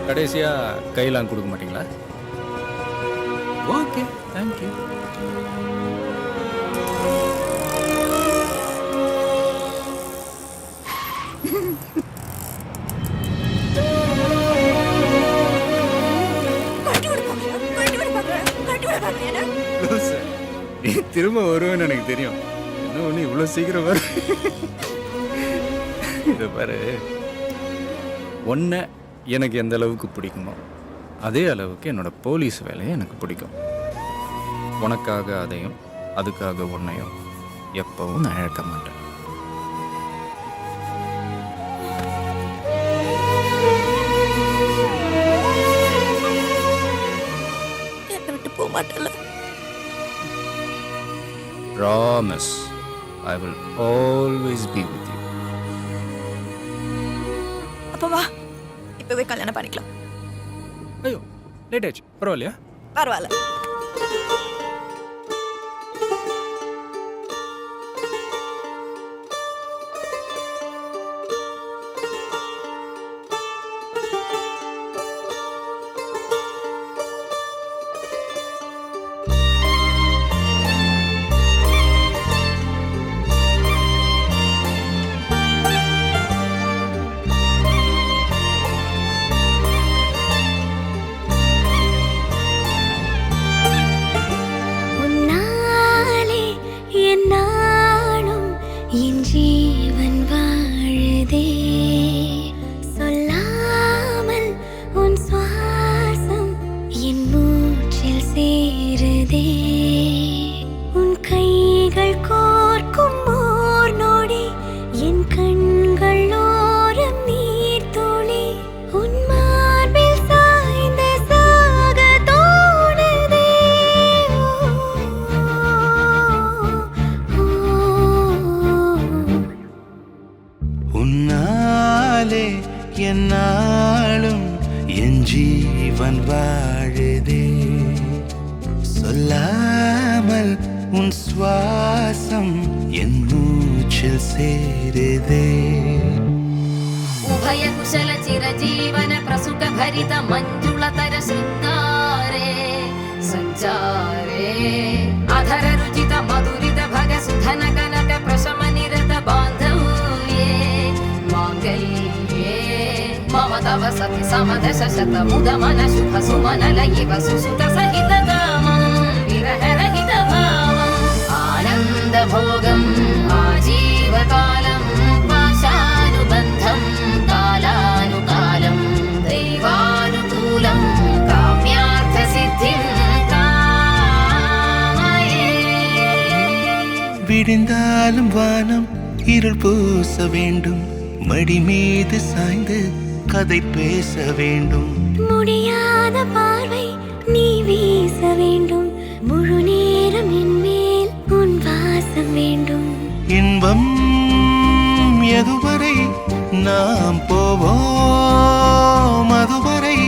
கடைசியாக கையெல்லாம் கொடுக்க மாட்டீங்களா? Okay, thank you. திரும்ப வருவேன்னு எனக்கு தெரியும். என்ன ஒன்று இவ்வளோ சீக்கிரம் வரும். இதை பாரு, ஒன்றை எனக்கு எந்த அளவுக்கு பிடிக்குமோ அதே அளவுக்கு என்னோட போலீஸ் வேலையை எனக்கு பிடிக்கும். உனக்காக அதையும் அதுக்காக உன்னையும் எப்பவும் நான் இழக்க மாட்டேன். என்னை விட்டு போக மாட்டேல. Promise, I will always be with you. அப்ப வா, இப்பவே கல்யாணம் பண்ணிக்கலாம். ஐயோ, லேட் ஆச்சு. பரவாயில்லையா? பரவாயில்ல. என்னாலும் என் ஜீவன் வாழுதே, சொல்லாமல் உன் சுவாசம் என் மூச்சில் சேருதே. உபய குசல சிரஜீவன பிரசுக பரித மஞ்சுளதர சிருங்காரே சஞ்சாரே அதர ருச்சித மதுரித பக சுதன கனக பிரசம நிரத பாந்தவ்யே மாங்கல்யே மம தவ சதி சமதச சத முத மன சுப சுமன லயிவ சுசுத சகித காமம் விரஹ ரஹித பாவம் ஆனந்த போகம் ஆஜீவகாலம் பாஷானுபந்தம் காலானுகாலம் தெய்வானுகூலம் காம்யார்த்த சித்திம் காமயே. விடிந்தாலும் வானம் இருள் பூச வேண்டும், மடி மீது சாய்ந்து கதை பேச வேண்டும். முடியாத பார்வை நீ வீச வேண்டும், முழு நேரம் என் மேல் உன் வாசம் வேண்டும். இன்பம் எதுவரை நாம் போவோம், அதுவரை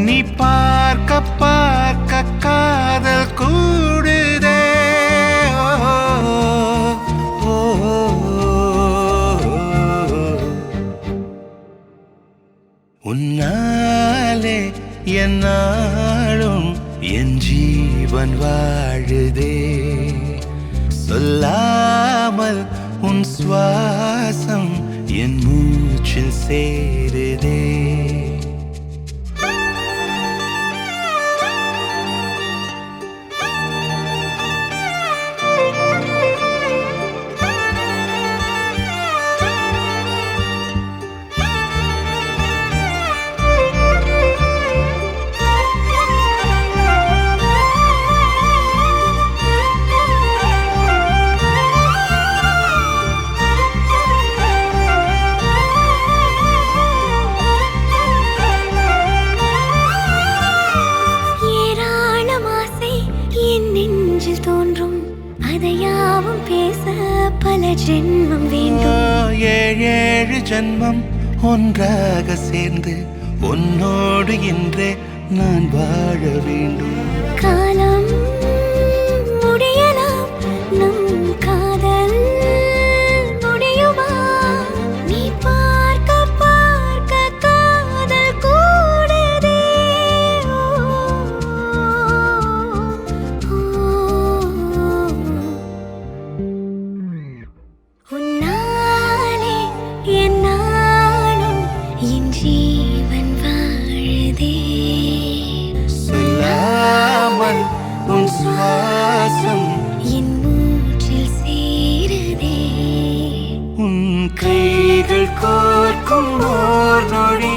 நீ பார்க்க பார்க்க காதல் கூடுதே. உன்னாலே என்னாலும் என் ஜீவன் வாழுதே, சொல்லாமல் உன் சுவாசம் என் மூச்சில் சேருதே. அதையாவும் பேச பல ஜென்மம் வேண்டும். ஏழு ஜென்மம் ஒன்றாக சேர்ந்து உன்னோடு இன்றே நான் வாழ வேண்டும். காலம் முடியலாம், நம் காதல் முடியுமா? நீ பார்க்க பார்க்க காதல் கூடுதே. சுவாசம் என் மூச்சில் சேருதே. உன் கைகள் கோர்க்கும் ஓர் நொடி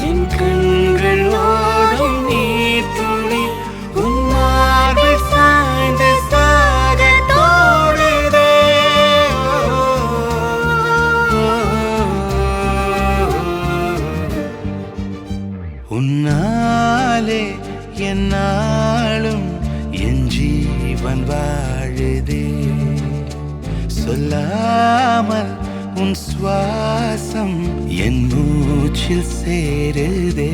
என் கண்கள் ஓடும் நீர் துளி உன் மார்பில் சாய்ந்து சாக தோடுதே. உன்னாலே என்னாலும் என் ஜீவன் வாழுதே. சொல்லாமல் உன் சுவாசம் என் மூச்சில் சேருதே.